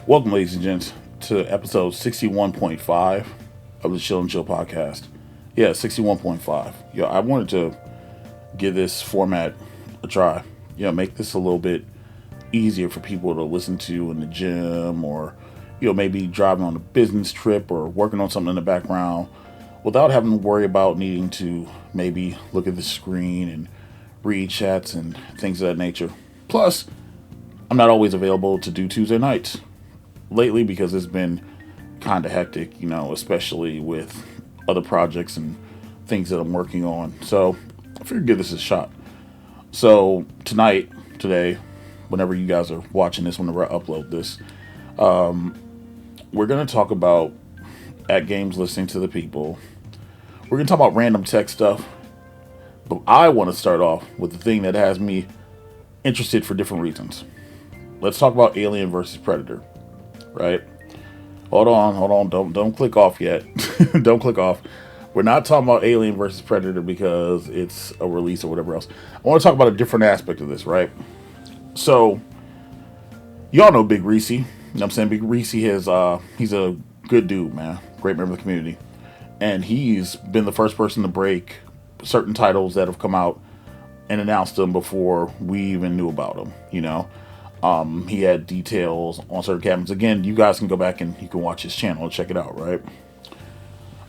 Welcome, ladies and gents, to episode 61.5 of the Shill Chill podcast. Yeah, 61.5. Yeah, I wanted to give this format a try. Make this a little bit easier for people to listen to in the gym, or maybe driving on a business trip or working on something in the background without having to worry about needing to maybe look at the screen and read chats and things of that nature. Plus, I'm not always available to do Tuesday nights lately because it's been kind of hectic, especially with other projects and things that I'm working on. So I figured give this a shot. So today, whenever you guys are watching this, whenever I upload this, we're going to talk about AtGames listening to the people. We're going to talk about random tech stuff. But I want to start off with the thing that has me interested for different reasons. Let's talk about Alien versus Predator. Right? Hold on. Don't click off yet. Don't click off. We're not talking about Alien versus Predator because it's a release or whatever else. I want to talk about a different aspect of this, right? So, y'all know Big Reese. You know what I'm saying? Big Reese he's a good dude, man. Great member of the community. And he's been the first person to break certain titles that have come out and announced them before we even knew about them, He had details on certain cabinets. Again, you guys can go back and you can watch his channel and check it out, right?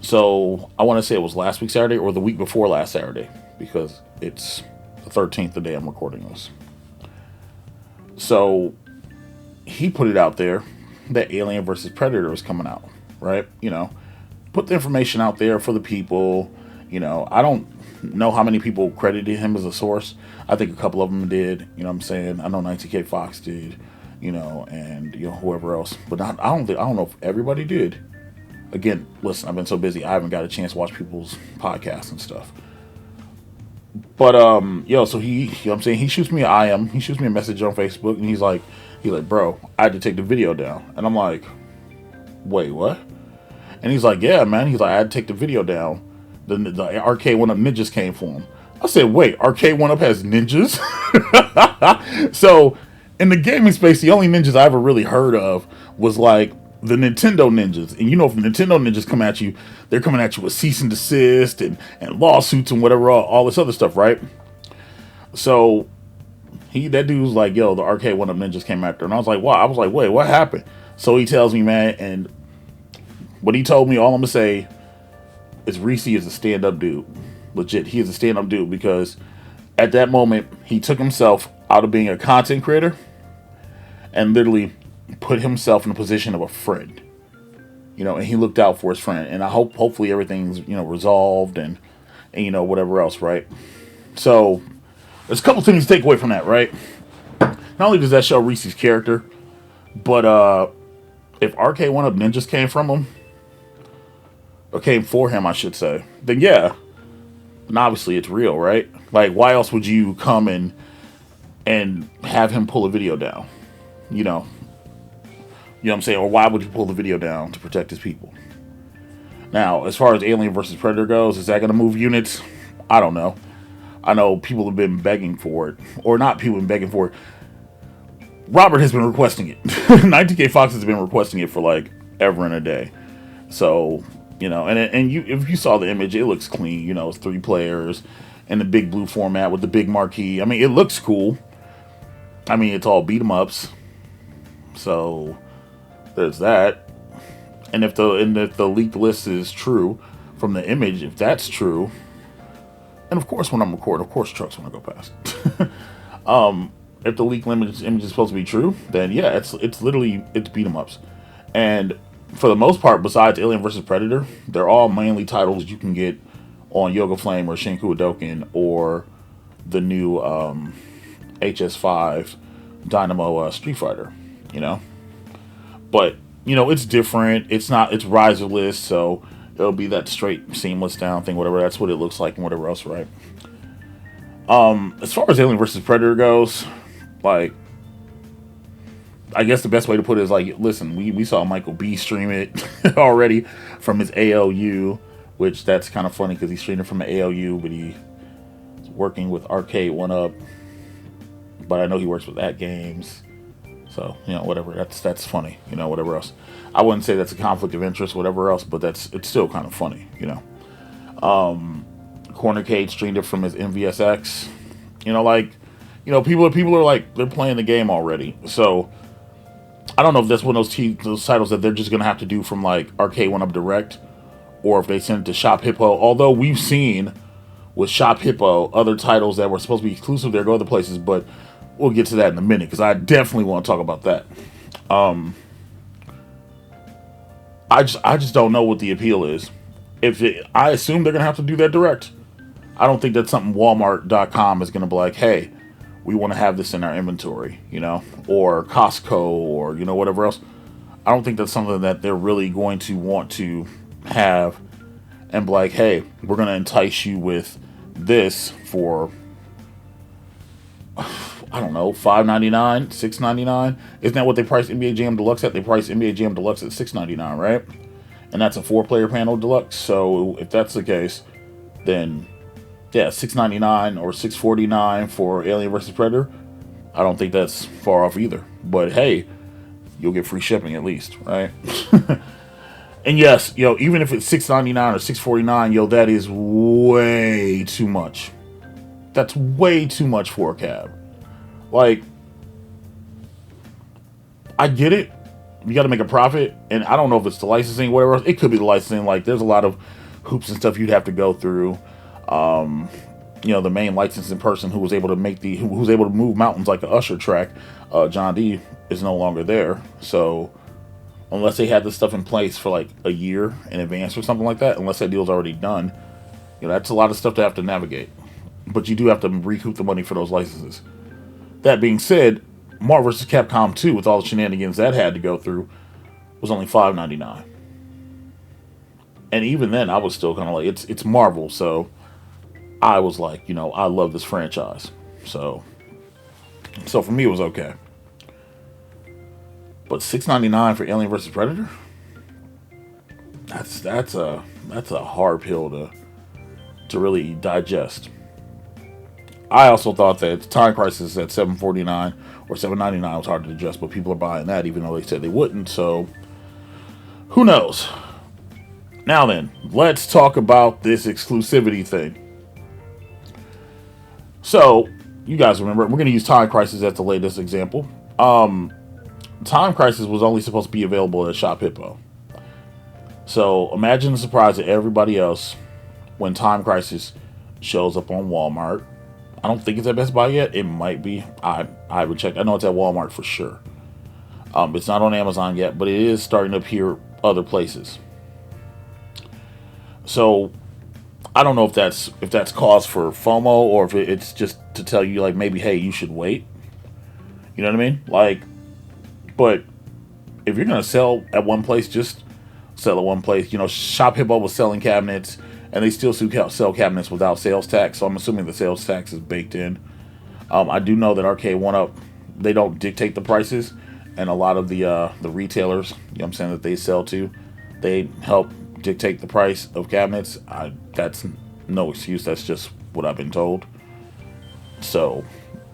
So, I want to say it was last week Saturday or the week before last Saturday, because it's the 13th, the day I'm recording this. So, he put it out there that Alien vs. Predator was coming out, right? Put the information out there for the people. I don't know how many people credited him as a source. I think a couple of them did, I know 19K Fox did, and whoever else. But I don't know if everybody did. Again, listen, I've been so busy, I haven't got a chance to watch people's podcasts and stuff. But so he shoots me an IM, he shoots me a message on Facebook, and he's like, bro, I had to take the video down. And I'm like, wait, what? And he's like, yeah, man. He's like, I had to take the video down. The Arcade1Up Ninjas came for him. I said, wait, Arcade1Up has ninjas? So, in the gaming space, the only ninjas I ever really heard of was like the Nintendo ninjas. And if Nintendo ninjas come at you, they're coming at you with cease and desist and lawsuits and whatever, all this other stuff, right? So, that dude was like, yo, the Arcade1Up Ninjas came after. And I was like, wow. I was like, wait, what happened? So he tells me, man, and what he told me, all I'm going to say is Reese is a stand-up dude. Legit, he is a stand-up dude, because at that moment, he took himself out of being a content creator and literally put himself in a position of a friend. And he looked out for his friend. And I hopefully everything's, resolved and whatever else, right? So, there's a couple things to take away from that, right? Not only does that show Reese's character, but if Arcade1Up Ninjas came from him, or came for him, I should say, then yeah, and obviously it's real, right? Like, why else would you come and have him pull a video down? You know what I'm saying? Or why would you pull the video down to protect his people? Now, as far as Alien versus Predator goes, is that going to move units? I don't know. I know people have been begging for it. Or not people have been begging for it. Robert has been requesting it. 19K Fox has been requesting it for like ever and a day. So, if you saw the image, it looks clean. It's 3 players in the big blue format with the big marquee. I mean, it looks cool. I mean, it's all beat 'em ups. So, there's that. And if the leaked list is true from the image, if that's true, and of course when I'm recording, of course trucks when I go past. If the leaked image is supposed to be true, then yeah, it's literally beat 'em ups. And for the most part, besides Alien vs. Predator, they're all mainly titles you can get on Yoga Flame or Shinku Hadoken or the new HS5 Dynamo Street Fighter, But, it's different. It's riserless, so it'll be that straight seamless down thing, whatever. That's what it looks like and whatever else, right? As far as Alien vs. Predator goes, like, I guess the best way to put it is like, listen, we saw Michael B stream it already from his ALU, which that's kind of funny because he's streaming from an ALU, but he's working with Arcade1Up. But I know he works with AtGames. So, whatever. That's funny. Whatever else. I wouldn't say that's a conflict of interest, whatever else, but it's still kind of funny. Cornercade streamed it from his MVSX. People are like, they're playing the game already. So I don't know if that's one of those titles that they're just gonna have to do from like Arcade1Up Direct, or if they send it to Shop Hippo. Although we've seen with Shop Hippo other titles that were supposed to be exclusive there go other places, but we'll get to that in a minute because I definitely want to talk about that. I just don't know what the appeal is. I assume they're gonna have to do that direct. I don't think that's something Walmart.com is gonna be like, hey, we want to have this in our inventory, or Costco, or whatever else. I don't think that's something that they're really going to want to have and be like, hey, we're going to entice you with this for, I don't know, $5.99, $6.99. Isn't that what they price NBA Jam Deluxe at? They price NBA Jam Deluxe at $6.99, right? And that's a 4-player panel deluxe. So if that's the case, then yeah, $6.99 or $6.49 for Alien vs. Predator. I don't think that's far off either. But hey, you'll get free shipping at least, right? And yes, even if it's $6.99 or $6.49, that is way too much. That's way too much for a cab. Like, I get it. You got to make a profit, and I don't know if it's the licensing, whatever else. It could be the licensing. Like, there's a lot of hoops and stuff you'd have to go through. The main licensing person who was able to who was able to move mountains like a Usher track, John D, is no longer there. So unless they had this stuff in place for like a year in advance or something like that, unless that deal's already done, that's a lot of stuff to have to navigate. But you do have to recoup the money for those licenses. That being said, Marvel vs. Capcom 2, with all the shenanigans that had to go through, was only $5.99. And even then, I was still kind of like, it's Marvel, so I was like, I love this franchise. So for me, it was okay. But $6.99 for Alien vs. Predator? That's a hard pill to really digest. I also thought that Time Crisis at $7.49 or $7.99 was hard to digest, but people are buying that even though they said they wouldn't. So who knows? Now then, let's talk about this exclusivity thing. So, you guys remember, we're going to use Time Crisis as the latest example. Time Crisis was only supposed to be available at Shop Hippo. So, imagine the surprise of everybody else when Time Crisis shows up on Walmart. I don't think it's at Best Buy yet. It might be. I would check. I know it's at Walmart for sure. It's not on Amazon yet, but it is starting to appear other places. So, I don't know if that's cause for FOMO or if it's just to tell you, like, maybe, hey, you should wait. You know what I mean? Like, but if you're going to sell at one place, just sell at one place. Shop Hippo was selling cabinets, and they still sell cabinets without sales tax, so I'm assuming the sales tax is baked in. I do know that Arcade1Up, they don't dictate the prices, and a lot of the retailers, I'm saying, that they sell to, they help dictate the price of cabinets. That's no excuse. That's just what I've been told. So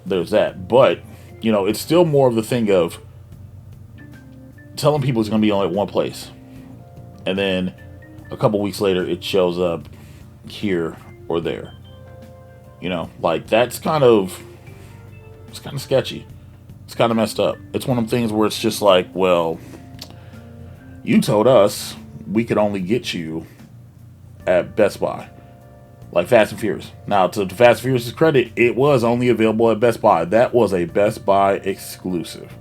there's that. But it's still more of the thing of telling people it's going to be only at one place, and then a couple weeks later it shows up here or there. Like, it's kind of sketchy. It's kind of messed up. It's one of them things where it's just like, well, you told us we could only get you at Best Buy. Like Fast and Furious. Now, to Fast and Furious' credit, it was only available at Best Buy. That was a Best Buy exclusive.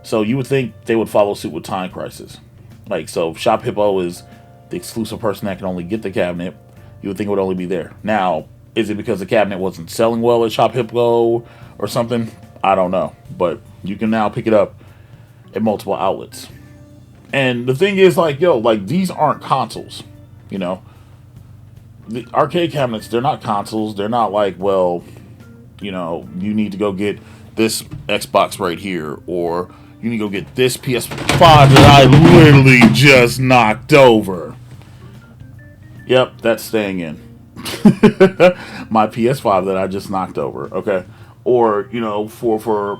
So you would think they would follow suit with Time Crisis. Like, so if Shop Hippo is the exclusive person that can only get the cabinet, you would think it would only be there. Now, is it because the cabinet wasn't selling well at Shop Hippo or something? I don't know. But you can now pick it up at multiple outlets. And the thing is, like, these aren't consoles, The arcade cabinets, they're not consoles. They're not like, well, you need to go get this Xbox right here, or you need to go get this PS5 that I literally just knocked over. Yep, that's staying in. My PS5 that I just knocked over, okay? Or, for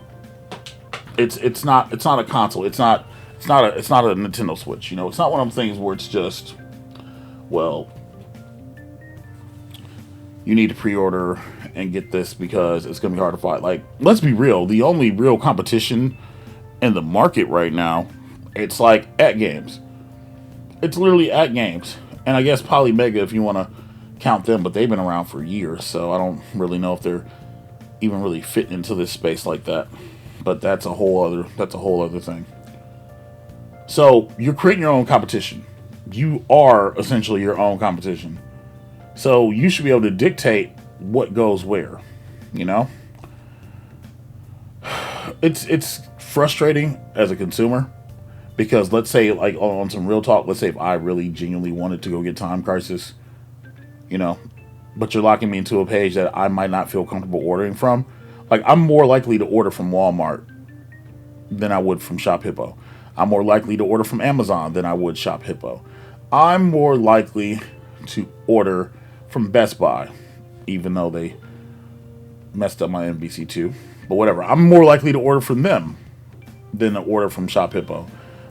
It's not a console. It's not a Nintendo Switch. You know, it's not one of those things where it's just, well, you need to pre-order and get this because it's going to be hard to find. Like, let's be real. The only real competition in the market right now, it's like AtGames. It's literally AtGames. And I guess Polymega if you want to count them, but they've been around for years, so I don't really know if they're even really fitting into this space like that. But that's a whole other thing. So you're creating your own competition. You are essentially your own competition. So you should be able to dictate what goes where. You know? It's frustrating as a consumer because let's say, like, on some real talk, let's say if I really genuinely wanted to go get Time Crisis, you know, but you're locking me into a page that I might not feel comfortable ordering from. Like, I'm more likely to order from Walmart than I would from Shop Hippo. I'm more likely to order from Amazon than I would Shop Hippo. I'm more likely to order from Best Buy, even though they messed up my NBC2. But whatever. I'm more likely to order from them than to order from Shop Hippo.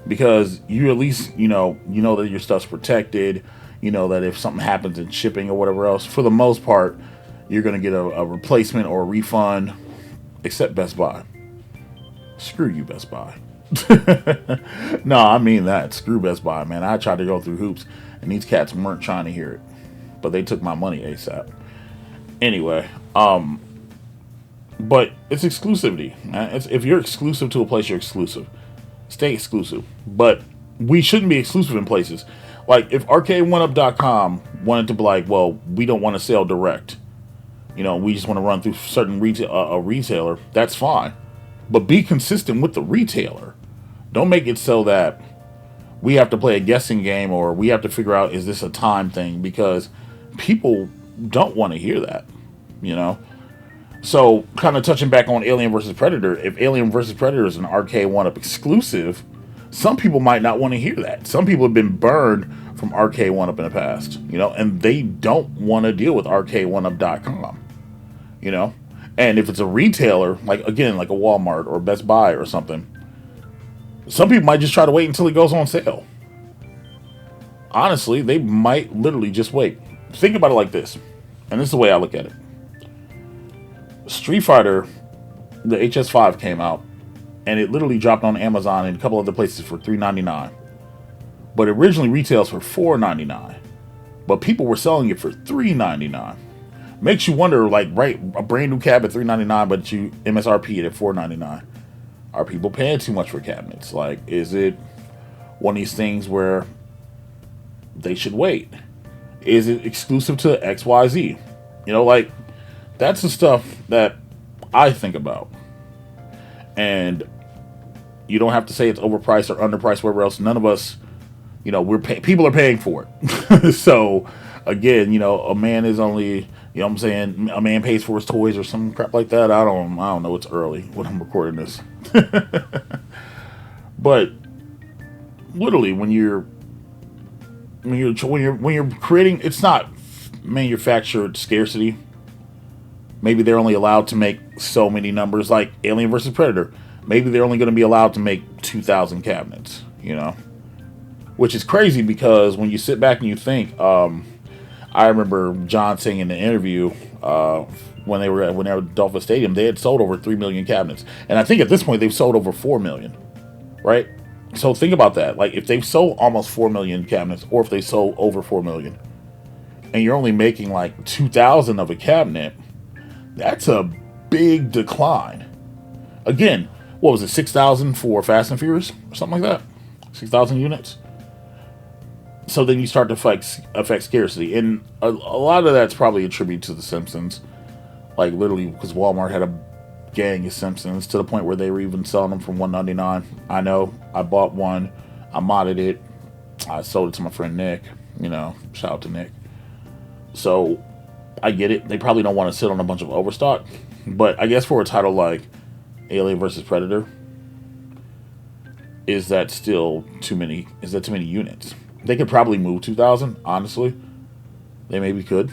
Because you at least, you know that your stuff's protected. You know that if something happens in shipping or whatever else, for the most part, you're going to get a replacement or a refund, except Best Buy. Screw you, Best Buy. No, I mean that. Screw Best Buy, man. I tried to go through hoops, and these cats weren't trying to hear it. But they took my money ASAP. Anyway, but it's exclusivity. If you're exclusive to a place, you're exclusive. Stay exclusive. But we shouldn't be exclusive in places. Like, if Arcade1Up.com wanted to be like, well, we don't want to sell direct. You know, we just want to run through certain retailer. That's fine. But be consistent with the retailer. Don't make it so that we have to play a guessing game or we have to figure out, is this a time thing? Because people don't want to hear that, you know? So, kind of touching back on Alien vs. Predator, if Alien vs. Predator is an Arcade1Up exclusive, some people might not want to hear that. Some people have been burned from Arcade1Up in the past, you know, and they don't want to deal with Arcade1Up.com, you know? And if it's a retailer, like, again, like a Walmart or Best Buy or something, some people might just try to wait until it goes on sale. Honestly, they might literally just wait. Think about it like this, and this is the way I look at it. Street Fighter, the HS5 came out, and it literally dropped on Amazon and a couple other places for $3.99. But it originally retails for $4.99. But people were selling it for $3.99. Makes you wonder, like, right, a brand new cabinet $3.99, but you MSRP it at $4.99. Are people paying too much for cabinets? Like, is it one of these things where they should wait? Is it exclusive to XYZ? You know, like, that's the stuff that I think about. And you don't have to say it's overpriced or underpriced, wherever else. None of us, you know, people are paying for it. So, again, you know, a man is only, you know what I'm saying, a man pays for his toys or some crap like that. I don't know. It's early when I'm recording this. But literally, when you're creating, it's not manufactured scarcity. Maybe they're only allowed to make so many numbers, like Alien vs. Predator. Maybe they're only going to be allowed to make 2,000 cabinets, you know? Which is crazy because when you sit back and you think, I remember John saying in the interview, when they were at Dolphin Stadium, they had sold over 3 million cabinets. And I think at this point they've sold over 4 million, right? So think about that. Like, if they've sold almost 4 million cabinets, or if they sold over 4 million, and you're only making like 2,000 of a cabinet, that's a big decline. Again, what was it, 6,000 for Fast and Furious or something like that? 6,000 units. So then you start to affect scarcity, and a lot of that's probably attributed to The Simpsons. Like, literally, because Walmart had a gang of Simpsons to the point where they were even selling them for $1.99. I know. I bought one. I modded it. I sold it to my friend Nick. You know, shout out to Nick. So I get it. They probably don't want to sit on a bunch of overstock. But I guess for a title like Alien vs. Predator, is that still too many? Is that too many units? They could probably move 2,000, honestly. They maybe could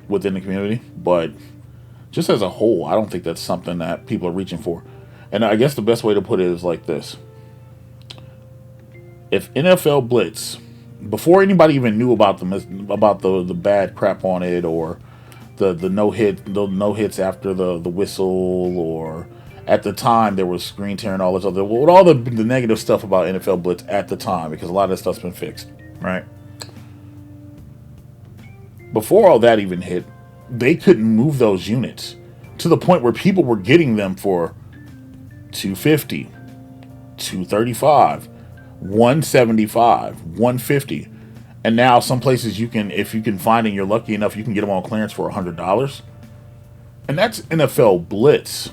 within the community. But just as a whole, I don't think that's something that people are reaching for. And I guess the best way to put it is like this. If NFL Blitz, before anybody even knew about the bad crap on it, or the no hits after the whistle, or at the time there was screen tearing, all this other, with all the negative stuff about NFL Blitz at the time, because a lot of that stuff's been fixed, right? Before all that even hit, they couldn't move those units to the point where people were getting them for $250, $235, $175, $150. And now some places you can, if you can find and you're lucky enough, you can get them on clearance for $100. And that's NFL Blitz.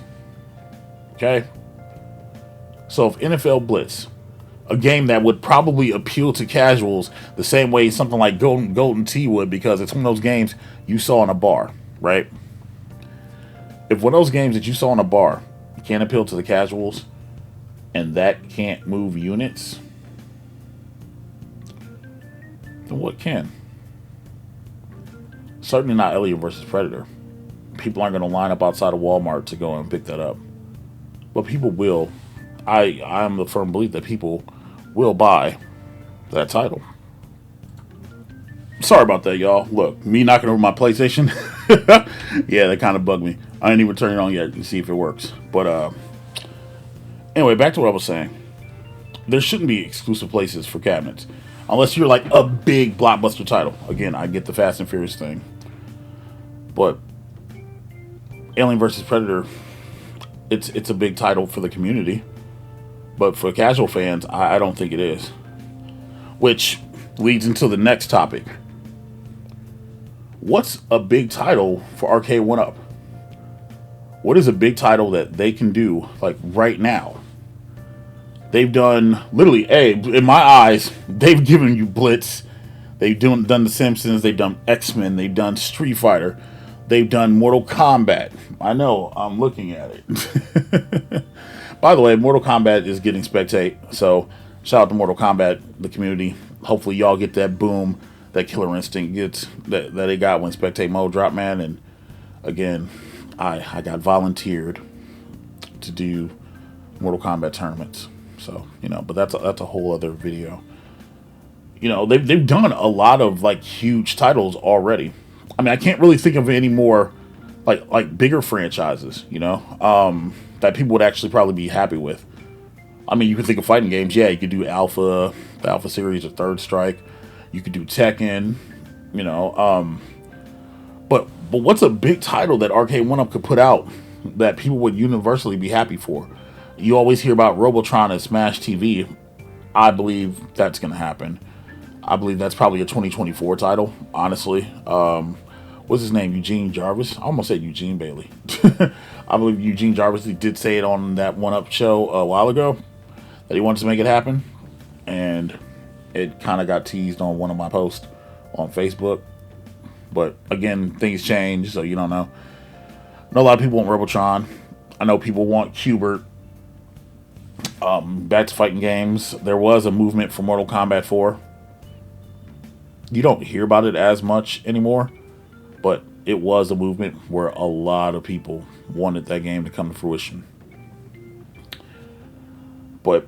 Okay? So if NFL Blitz, a game that would probably appeal to casuals the same way something like Golden Tee would, because it's one of those games you saw in a bar, right? If one of those games that you saw in a bar can't appeal to the casuals, and that can't move units, then what can? Certainly not Alien versus Predator. People aren't going to line up outside of Walmart to go and pick that up. But people will. I am the firm belief that people will buy that title. Sorry about that, y'all. Look, me knocking over my PlayStation. Yeah, that kind of bugged me. I didn't even turn it on yet to see if it works. But anyway, back to what I was saying. There shouldn't be exclusive places for cabinets unless you're like a big blockbuster title. Again, I get the Fast and Furious thing, but Alien vs. Predator, it's a big title for the community, but for casual fans, I don't think it is. Which leads into the next topic. What's a big title for Arcade1Up? What is a big title that they can do like right now? They've done literally, in my eyes, they've given you Blitz. They've done The Simpsons. They've done X-Men. They've done Street Fighter. They've done Mortal Kombat. I know, I'm looking at it. By the way, Mortal Kombat is getting spectate. So shout out to Mortal Kombat, the community. Hopefully y'all get that boom, that killer instinct gets that they got when spectate mode dropped, man. And again, I got volunteered to do Mortal Kombat tournaments. So, but that's a whole other video. They've done a lot of like huge titles already. I mean, I can't really think of any more like bigger franchises, that people would actually probably be happy with. I mean, you could think of fighting games. Yeah, you could do the Alpha series or Third Strike. You could do Tekken, but what's a big title that Arcade1Up could put out that people would universally be happy for? You always hear about Robotron and Smash TV. I believe that's going to happen. I believe that's probably a 2024 title, honestly. What's his name? Eugene Jarvis? I almost said Eugene Bailey. I believe Eugene Jarvis, he did say it on that 1UP show a while ago that he wanted to make it happen. And it kind of got teased on one of my posts on Facebook. But again, things change, so you don't know. I know a lot of people want Robotron. I know people want Hubert. Back to fighting games. There was a movement for Mortal Kombat 4. You don't hear about it as much anymore, but it was a movement where a lot of people wanted that game to come to fruition. But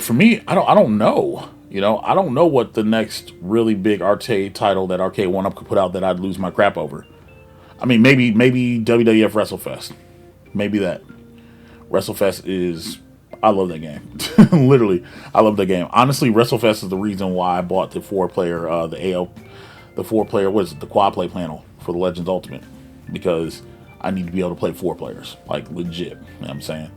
for me, I don't know. I don't know what the next really big arcade title that Arcade1Up could put out that I'd lose my crap over. I mean, maybe WWF WrestleFest. Maybe that. WrestleFest is... I love that game. Literally, I love that game. Honestly, WrestleFest is the reason why I bought the 4-player, the 4-player, the quad play panel for the Legends Ultimate. Because I need to be able to play 4 players. Like, legit. You know what I'm saying?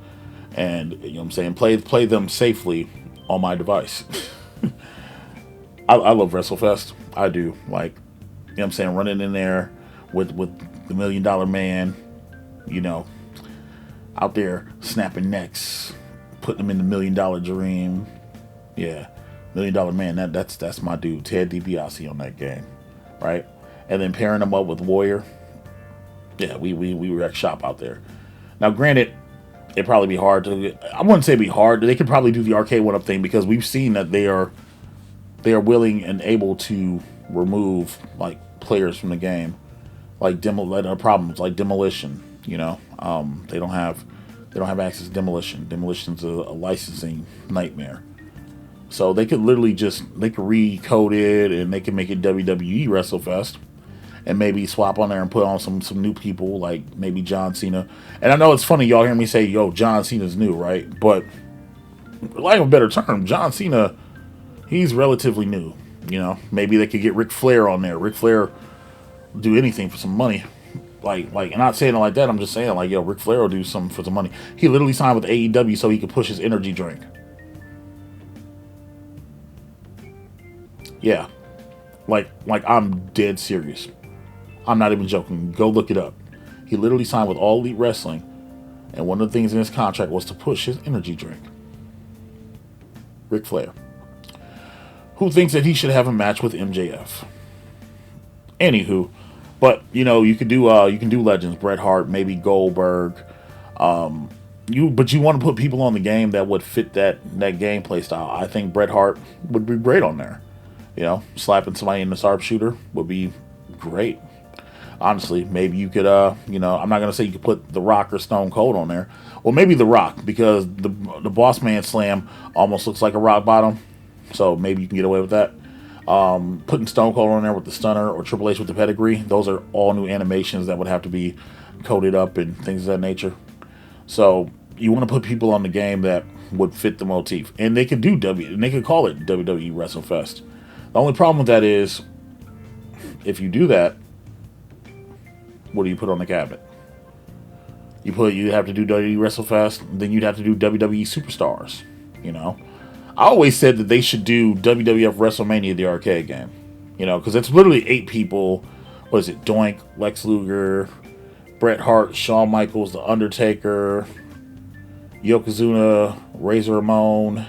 And, play them safely on my device. I love WrestleFest. I do. Like, running in there with the $1 Million Man, out there snapping necks, putting them in the $1 Million Dream. Yeah, $1 Million Man, that's my dude, Ted DiBiase on that game, right? And then pairing them up with Warrior. Yeah, we wreck shop out there. Now, granted, it'd probably be hard to... I wouldn't say it'd be hard. They could probably do the Arcade1Up thing because we've seen that they are willing and able to remove like players from the game, like problems like demolition. They don't have They don't have access to Demolition. Demolition's a licensing nightmare. So they could literally they could recode it and they can make it WWE WrestleFest and maybe swap on there and put on some new people like maybe John Cena. And I know it's funny, y'all hear me say, yo, John Cena's new, right? But for lack of a better term, John Cena, he's relatively new. You know, maybe they could get Ric Flair on there. Ric Flair do anything for some money. Like, I'm not saying it like that. I'm just saying, like, yo, Ric Flair will do something for some money. He literally signed with AEW so he could push his energy drink. Yeah. Like I'm dead serious. I'm not even joking. Go look it up. He literally signed with All Elite Wrestling, and one of the things in his contract was to push his energy drink. Ric Flair. Who thinks that he should have a match with MJF? Anywho, but you know, you can do legends, Bret Hart, maybe Goldberg. But you want to put people on the game that would fit that gameplay style. I think Bret Hart would be great on there. You know, slapping somebody in the sharpshooter would be great. Honestly, maybe you could, I'm not going to say you could put The Rock or Stone Cold on there. Well, maybe The Rock, because the Boss Man Slam almost looks like a rock bottom. So maybe you can get away with that. Putting Stone Cold on there with the stunner or Triple H with the pedigree, those are all new animations that would have to be coded up and things of that nature. So you want to put people on the game that would fit the motif. And they could call it WWE WrestleFest. The only problem with that is, if you do that, what do you put on the cabinet? You have to do WWE WrestleFest, then you'd have to do WWE Superstars. You know, I always said that they should do WWF WrestleMania, the arcade game. You know, because it's literally 8 people. What is it? Doink, Lex Luger, Bret Hart, Shawn Michaels, The Undertaker, Yokozuna, Razor Ramon,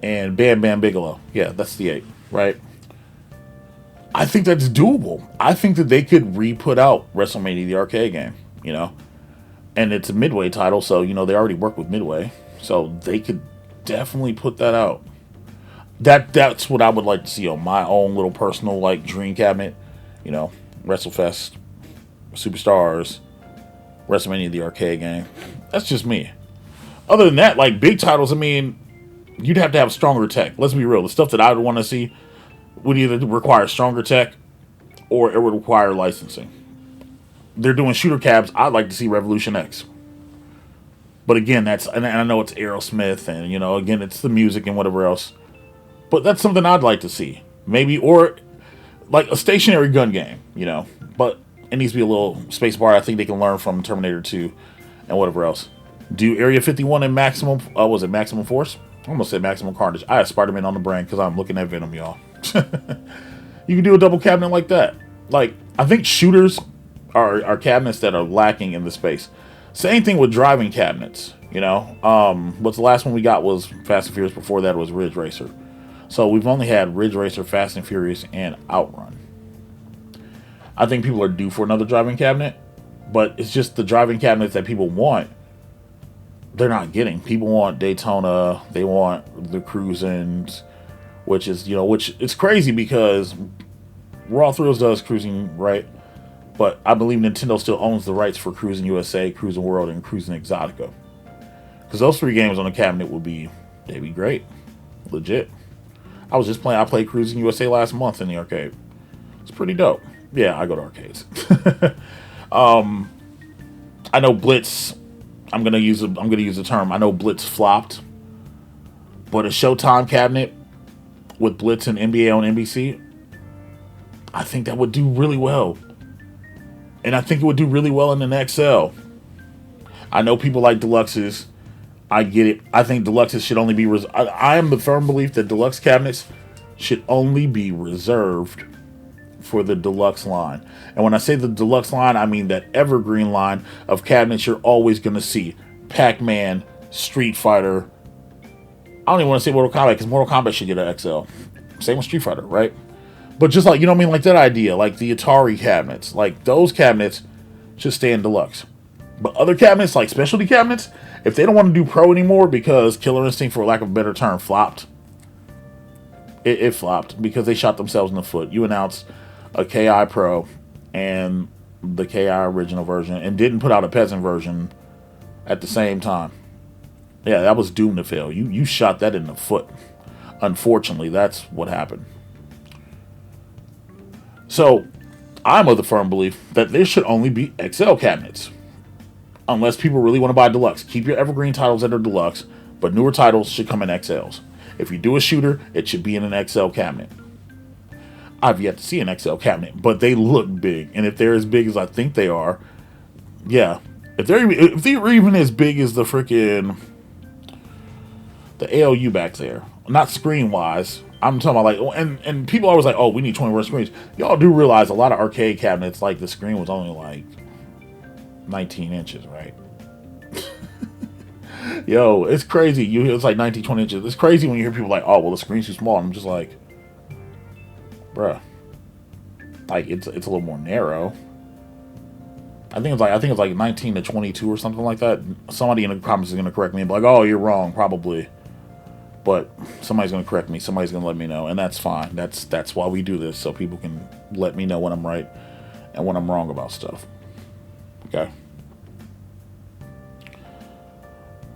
and Bam Bam Bigelow. Yeah, that's the 8, right? I think that's doable. I think that they could re-put out WrestleMania, the arcade game, you know? And it's a Midway title, so, you know, they already work with Midway. So they could definitely put that out. That's what I would like to see on my own little personal, like, dream cabinet. You know, WrestleFest, Superstars, WrestleMania, the arcade game. That's just me. Other than that, like, big titles, I mean, you'd have to have stronger tech. Let's be real. The stuff that I would want to see would either require stronger tech or it would require licensing. They're doing shooter cabs. I'd like to see Revolution X. But again, and I know it's Aerosmith and, you know, again, it's the music and whatever else. But that's something I'd like to see. Maybe, or like a stationary gun game, you know. But it needs to be a little space bar. I think they can learn from Terminator 2 and whatever else. Do Area 51 and Maximum, was it Maximum Force? I almost said Maximum Carnage. I have Spider-Man on the brain because I'm looking at Venom, y'all. You can do a double cabinet like that. Like, I think shooters are cabinets that are lacking in the space. Same thing with driving cabinets, you know. What's the last one we got was Fast and Furious. Before that was Ridge Racer. So we've only had Ridge Racer, Fast and Furious, and Outrun. I think people are due for another driving cabinet, but it's just the driving cabinets that people want, they're not getting. People want Daytona, they want the cruisins, which it's crazy because Raw Thrills does cruising, right? But I believe Nintendo still owns the rights for Cruising USA, Cruising World, and Cruising Exotica. Because those 3 games on the cabinet they'd be great. Legit. I played Cruising USA last month in the arcade. It's pretty dope. Yeah, I go to arcades. I know Blitz, I'm gonna use the term. I know Blitz flopped. But a Showtime cabinet with Blitz and NBA on NBC, I think that would do really well. And I think it would do really well in an XL. I know people like deluxes. I get it. I think deluxes should only be I am the firm belief that deluxe cabinets should only be reserved for the deluxe line. And when I say the deluxe line, I mean that evergreen line of cabinets you're always going to see. Pac-Man, Street Fighter. I don't even want to say Mortal Kombat because Mortal Kombat should get an XL. Same with Street Fighter, right? But just like, you know what I mean? Like that idea, like the Atari cabinets, like those cabinets should stay in deluxe. But other cabinets, like specialty cabinets, if they don't want to do pro anymore because Killer Instinct, for lack of a better term, flopped. It flopped because they shot themselves in the foot. You announced a KI Pro and the KI original version and didn't put out a peasant version at the same time. Yeah, that was doomed to fail. You shot that in the foot. Unfortunately, that's what happened. So, I'm of the firm belief that there should only be XL cabinets. Unless people really want to buy deluxe. Keep your evergreen titles that are deluxe, but newer titles should come in XLs. If you do a shooter, it should be in an XL cabinet. I've yet to see an XL cabinet, but they look big. And if they're as big as I think they are, yeah. If they're even as big as the freaking the ALU back there, not screen wise, I'm talking about like, and people always like, oh, we need 21 screens. Y'all do realize a lot of arcade cabinets, like the screen was only like 19 inches, right? Yo, it's crazy. It's like 19, 20 inches. It's crazy when you hear people like, oh, well, the screen's too small. And I'm just like, bruh, like it's a little more narrow. I think it's like 19 to 22 or something like that. Somebody in the comments is gonna correct me and be like, oh, you're wrong, probably. But somebody's gonna correct me. Somebody's gonna let me know, and that's fine. That's why we do this, so people can let me know when I'm right and when I'm wrong about stuff. Okay.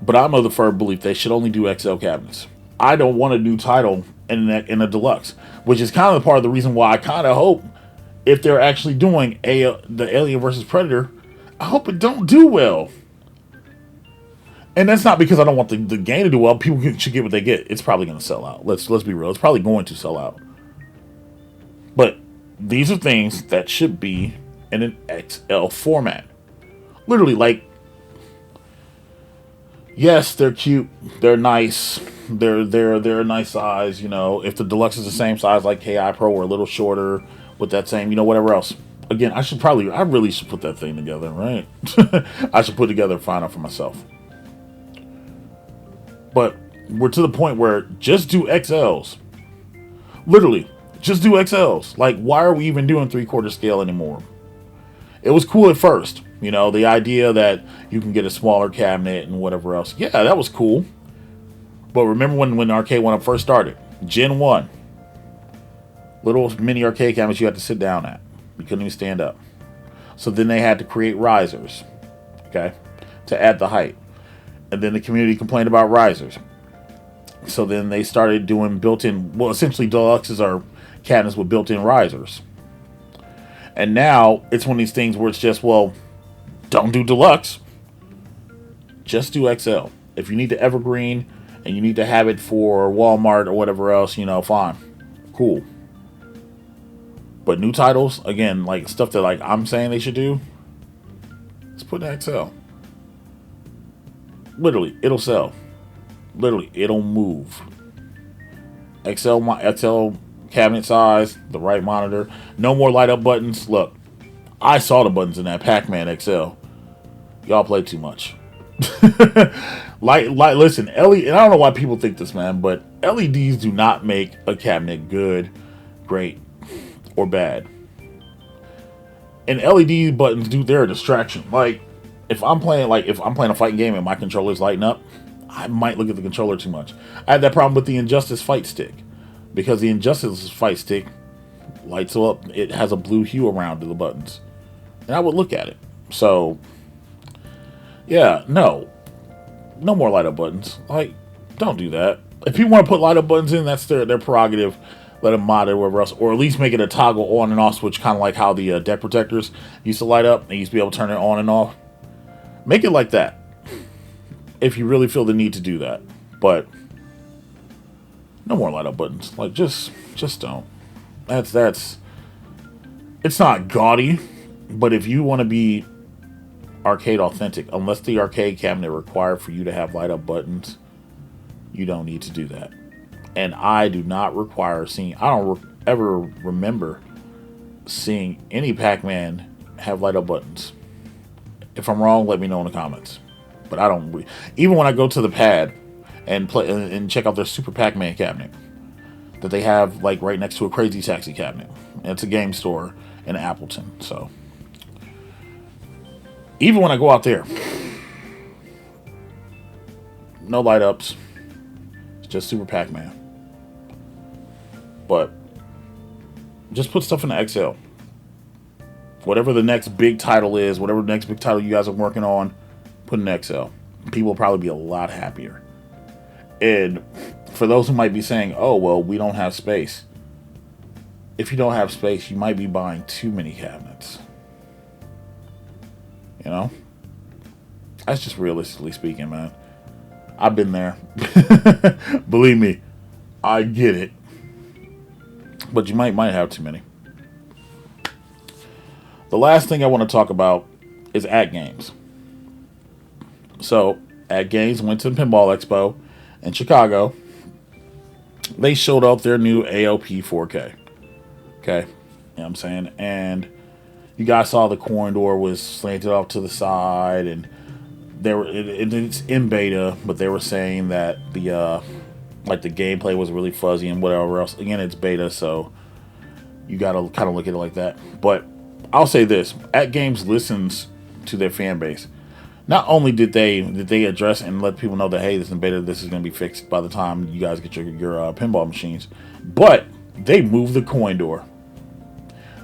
But I'm of the firm belief they should only do XL cabinets. I don't want a new title in a deluxe, which is kind of the part of the reason why I kind of hope if they're actually doing the Alien versus Predator, I hope it don't do well. And that's not because I don't want the game to do well. People should get what they get. It's probably going to sell out. Let's be real. It's probably going to sell out. But these are things that should be in an XL format. Literally, like, yes, they're cute. They're nice. They're a nice size. You know, if the deluxe is the same size like KI Pro or a little shorter with that same, you know, whatever else. Again, I really should put that thing together, right? I should put together and find out for myself. But we're to the point where just do XLs. Literally, just do XLs. Like, why are we even doing 3/4 scale anymore? It was cool at first. You know, the idea that you can get a smaller cabinet and whatever else. Yeah, that was cool. But remember when Arcade1Up first started? Gen 1. Little mini arcade cabinets you had to sit down at. You couldn't even stand up. So then they had to create risers. Okay? To add the height. And then the community complained about risers. So then they started doing built-in, well, essentially deluxes are cabinets with built-in risers. And now it's one of these things where it's just, well, don't do deluxe. Just do XL. If you need the evergreen and you need to have it for Walmart or whatever else, you know, fine. Cool. But new titles, again, like stuff that like I'm saying they should do, let's put in XL. Literally, it'll sell. Literally, it'll move. XL cabinet size, the right monitor, no more light up buttons. Look, I saw the buttons in that Pac-Man XL. Y'all play too much. Listen, and I don't know why people think this, man, but LEDs do not make a cabinet good, great, or bad. And LED buttons they're a distraction. Like, if I'm playing a fighting game and my controller's lighting up, I might look at the controller too much. I had that problem with the Injustice fight stick. Because the Injustice fight stick lights up, it has a blue hue around the buttons. And I would look at it. So, yeah, no more light up buttons. Like, don't do that. If people want to put light up buttons in, that's their prerogative. Let them mod it or whatever else. Or at least make it a toggle on and off switch, kind of like how the deck protectors used to light up. They used to be able to turn it on and off. Make it like that. If you really feel the need to do that. But no more light up buttons. Like, just don't. That's it's not gaudy, but if you want to be arcade authentic, unless the arcade cabinet required for you to have light up buttons, you don't need to do that. And I do not require seeing, I don't ever remember seeing any Pac-Man have light up buttons. If I'm wrong, let me know in the comments. But I don't, even when I go to the pad and play and check out their Super Pac-Man cabinet that they have like right next to a Crazy Taxi cabinet. And it's a game store in Appleton. So even when I go out there, no light ups. It's just Super Pac-Man. But just put stuff in the XL. Whatever the next big title is, whatever the next big title you guys are working on, put in XL. people will probably be a lot happier. And for those who might be saying, oh, well, we don't have space. If you don't have space, you might be buying too many cabinets. You know? That's just realistically speaking, man. I've been there. Believe me, I get it. But you might have too many. The last thing I want to talk about is AtGames. So, AtGames went to the Pinball Expo in Chicago. They showed off their new AOP 4K. Okay? You know what I'm saying? And you guys saw the coin door was slanted off to the side, and it's in beta, but they were saying that the gameplay was really fuzzy and whatever else. Again, it's beta, so you gotta kind of look at it like that. But I'll say this: AtGames listens to their fan base. Not only did they address and let people know that, hey, this is in beta, this is going to be fixed by the time you guys get your pinball machines, but they moved the coin door.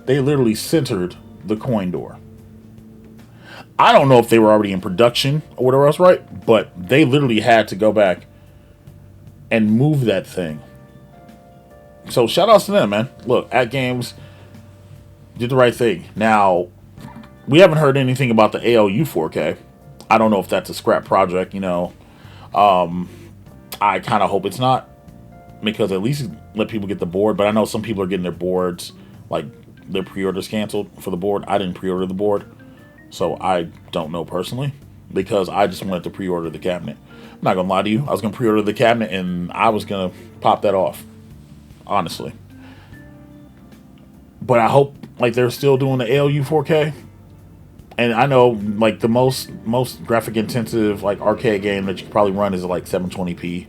They literally centered the coin door. I don't know if they were already in production or whatever else, right? But they literally had to go back and move that thing. So shout outs to them, man. Look, AtGames did the right thing. Now, we haven't heard anything about the ALU 4K. I don't know if that's a scrap project, you know. I kind of hope it's not, because at least let people get the board. But I know some people are getting their boards, like their pre-orders canceled for the board. I didn't pre-order the board, so I don't know personally, because I just wanted to pre-order the cabinet. I'm not gonna lie to you, I was gonna pre-order the cabinet and I was gonna pop that off, honestly. But I hope like they're still doing the ALU 4K. And I know like the most graphic intensive like arcade game that you could probably run is like 720p.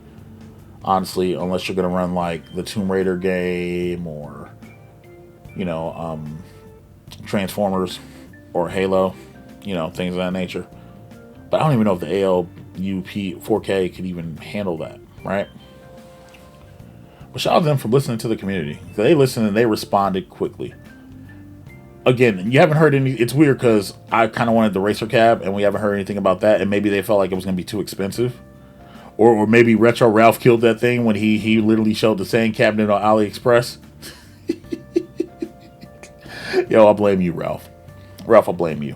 Honestly, unless you're gonna run like the Tomb Raider game or, you know, Transformers or Halo, you know, things of that nature. But I don't even know if the ALUP 4K could even handle that, right? But shout out to them for listening to the community. They listened and they responded quickly. Again, you haven't heard any. It's weird because I kind of wanted the racer cab, and we haven't heard anything about that. And maybe they felt like it was going to be too expensive, or maybe Retro Ralph killed that thing when he literally showed the same cabinet on AliExpress. Yo, I blame you, Ralph. Ralph, I blame you.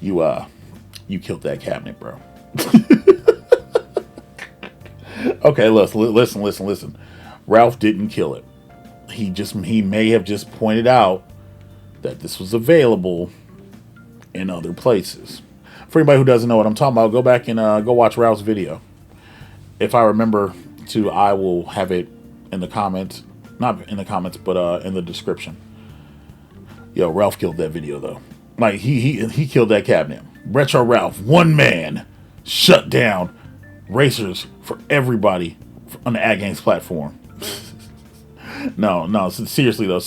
You killed that cabinet, bro. Okay, listen. Ralph didn't kill it. He may have just pointed out that this was available in other places. For anybody who doesn't know what I'm talking about, go back and go watch Ralph's video. If I remember to, I will have it in the comments. Not in the comments, but in the description. Yo, Ralph killed that video, though. Like, he killed that cabinet. Retro Ralph, one man, shut down racers for everybody on the AtGames platform. No, seriously though.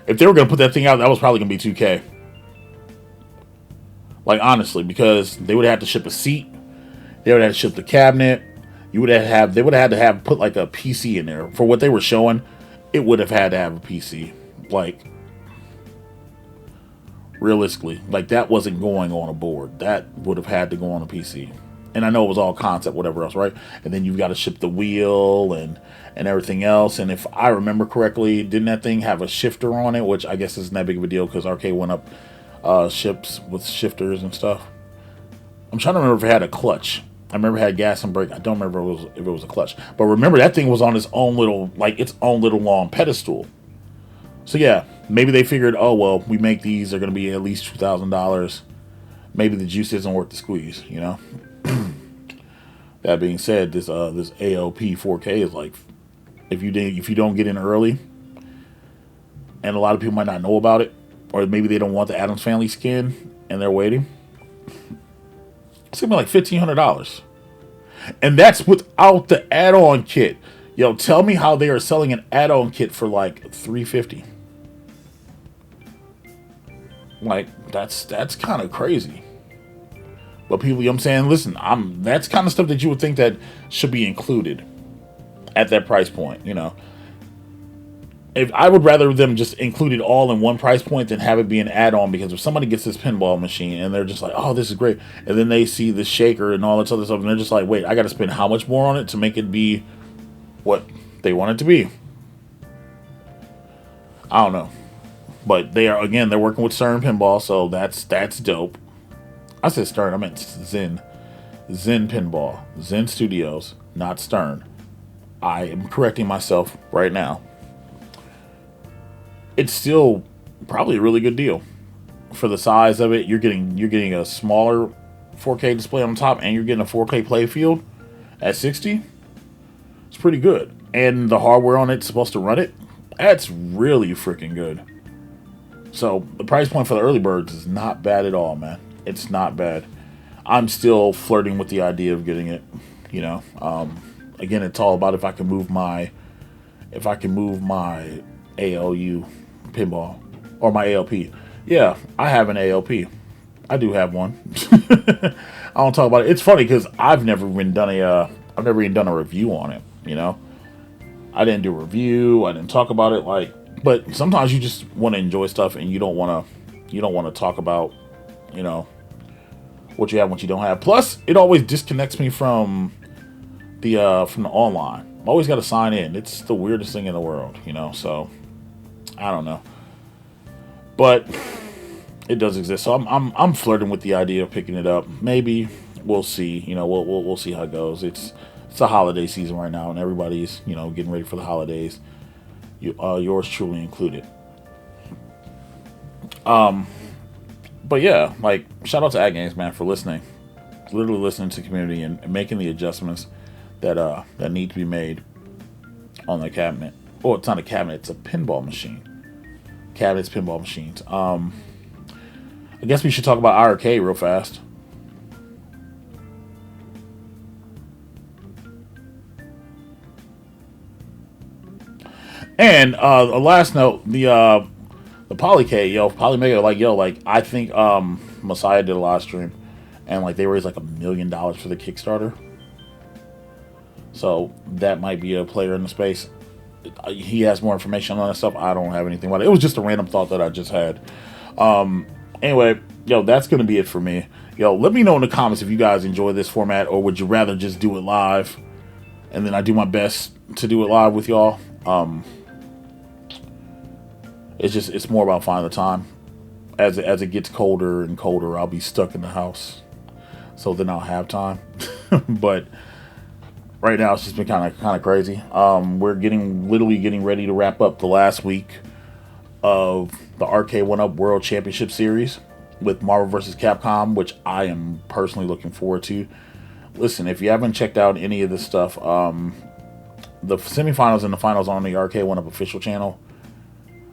If they were going to put that thing out, that was probably going to be 2K. Like, honestly, because they would have to ship a seat. They would have to ship the cabinet. They would have had to have put like a PC in there. For what they were showing, it would have had to have a PC. Like, realistically, like that wasn't going on a board. That would have had to go on a PC. And I know it was all concept, whatever else, right? And then you've got to ship the wheel and everything else. And if I remember correctly, didn't that thing have a shifter on it? Which I guess isn't that big of a deal because Arcade1Up ships with shifters and stuff. I'm trying to remember if it had a clutch. I remember it had gas and brake. I don't remember if it was a clutch. But remember, that thing was on its own little long pedestal. So yeah, maybe they figured, oh, well, we make these, they're going to be at least $2,000. Maybe the juice isn't worth the squeeze, you know? That being said, this AOP 4K is like, if you don't get in early, and a lot of people might not know about it, or maybe they don't want the Addams Family skin and they're waiting, it's gonna be like $1,500, and that's without the add-on kit. Yo, tell me how they are selling an add-on kit for like $350. Like that's kind of crazy. But people, you know what I'm saying, listen, that's kind of stuff that you would think that should be included at that price point, you know. if I would rather them just include it all in one price point than have it be an add-on, because if somebody gets this pinball machine and they're just like, oh, this is great, and then they see the shaker and all this other stuff and they're just like, wait, I got to spend how much more on it to make it be what they want it to be? I don't know. But they are, again, they're working with Stern Pinball, so that's dope. I said Stern, I meant Zen Pinball, Zen Studios, not Stern. I am correcting myself right now. It's still probably a really good deal for the size of it. You're getting a smaller 4K display on top, and you're getting a 4K play field at 60. It's pretty good, and the hardware on it's supposed to run it. That's really freaking good. So the price point for the early birds is not bad at all, man. It's not bad. I'm still flirting with the idea of getting it. You know, again, it's all about if I can move my ALU pinball or my ALP. Yeah, I have an ALP. I do have one. I don't talk about it. It's funny because I've never even done a review on it. You know, I didn't do a review. I didn't talk about it. But sometimes you just want to enjoy stuff and you don't want to talk about, you know, what you have, what you don't have. Plus, it always disconnects me from the online. I always got to sign in. It's the weirdest thing in the world, you know. So I don't know, but it does exist. So I'm flirting with the idea of picking it up. Maybe we'll see. You know, we'll see how it goes. It's a holiday season right now, and everybody's, you know, getting ready for the holidays. Yours truly included. But yeah, like, shout out to AtGames, man, for listening, literally listening to the community and making the adjustments that need to be made on the cabinet. Oh, it's not a cabinet; it's a pinball machine. Cabinets, pinball machines. I guess we should talk about iiRcade real fast. And a last note, the Polycade, Polymega, like I think Messiah did a live stream, and like they raised like $1 million for the Kickstarter. So that might be a player in the space. He has more information on that stuff. I don't have anything about it. It was just a random thought that I just had. Anyway, that's gonna be it for me. Let me know in the comments if you guys enjoy this format, or would you rather just do it live, and then I do my best to do it live with y'all. It's more about finding the time. As it gets colder and colder, I'll be stuck in the house, so then I'll have time. But right now it's just been kind of crazy. We're literally getting ready to wrap up the last week of the Arcade1Up World Championship Series with Marvel vs. Capcom, which I am personally looking forward to. Listen, if you haven't checked out any of this stuff, the semifinals and the finals are on the Arcade1Up official channel.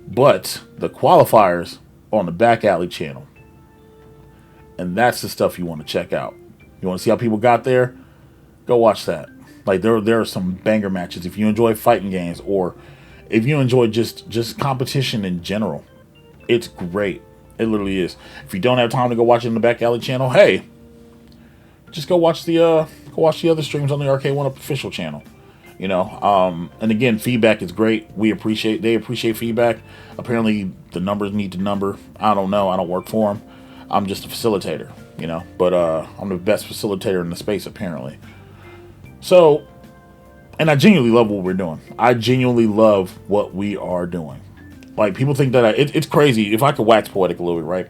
But the qualifiers are on the Back Alley channel. And that's the stuff you want to check out. You want to see how people got there? Go watch that. Like, there are some banger matches. If you enjoy fighting games, or if you enjoy just competition in general, it's great. It literally is. If you don't have time to go watch it in the Back Alley channel, hey, just go watch the other streams on the Arcade1Up official channel. You know, and again, feedback is great. They appreciate feedback. Apparently, the numbers need to number. I don't know. I don't work for them. I'm just a facilitator, you know. But I'm the best facilitator in the space, apparently. So, and I genuinely love what we're doing. I genuinely love what we are doing. Like, people think that it's crazy. If I could wax poetic a little bit, right?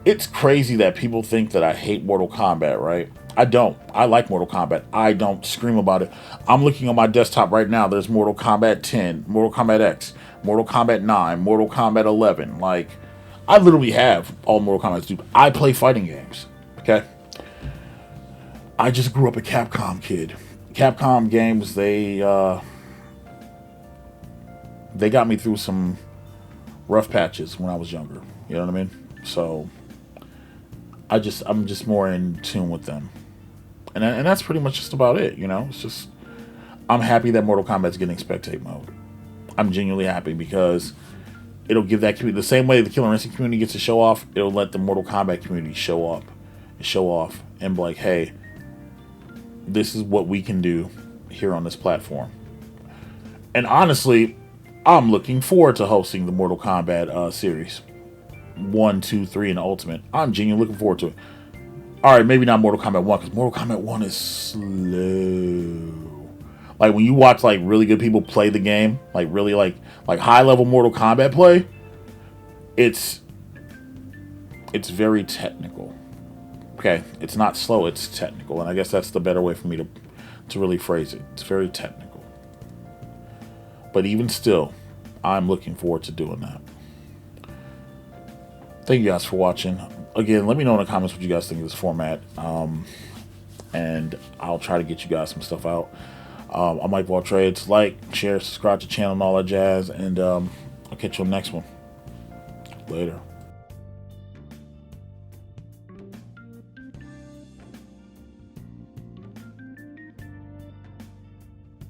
It's crazy that people think that I hate Mortal Kombat, right? I don't. I like Mortal Kombat. I don't scream about it. I'm looking on my desktop right now. There's Mortal Kombat 10, Mortal Kombat X, Mortal Kombat 9, Mortal Kombat 11. Like, I literally have all Mortal Kombat. Dude, I play fighting games. Okay? I just grew up a Capcom kid. Capcom games, they got me through some rough patches when I was younger. You know what I mean? So I'm just more in tune with them. And that's pretty much just about it, you know? It's just, I'm happy that Mortal Kombat's getting spectate mode. I'm genuinely happy because it'll give that community, the same way the Killer Instinct community gets to show off, it'll let the Mortal Kombat community show off, and be like, hey, this is what we can do here on this platform. And honestly, I'm looking forward to hosting the Mortal Kombat series 1, 2, 3, and Ultimate. I'm genuinely looking forward to it. All right, maybe not Mortal Kombat 1 because Mortal Kombat 1 is slow. Like when you watch like really good people play the game, like really like high level Mortal Kombat play, it's very technical. Okay, it's not slow, it's technical, and I guess that's the better way for me to really phrase it. It's very technical. But even still, I'm looking forward to doing that. Thank you guys for watching. Again, let me know in the comments what you guys think of this format. And I'll try to get you guys some stuff out. I'm MikeOfAllTrades. Like, share, subscribe to the channel and all that jazz. And I'll catch you on the next one. Later.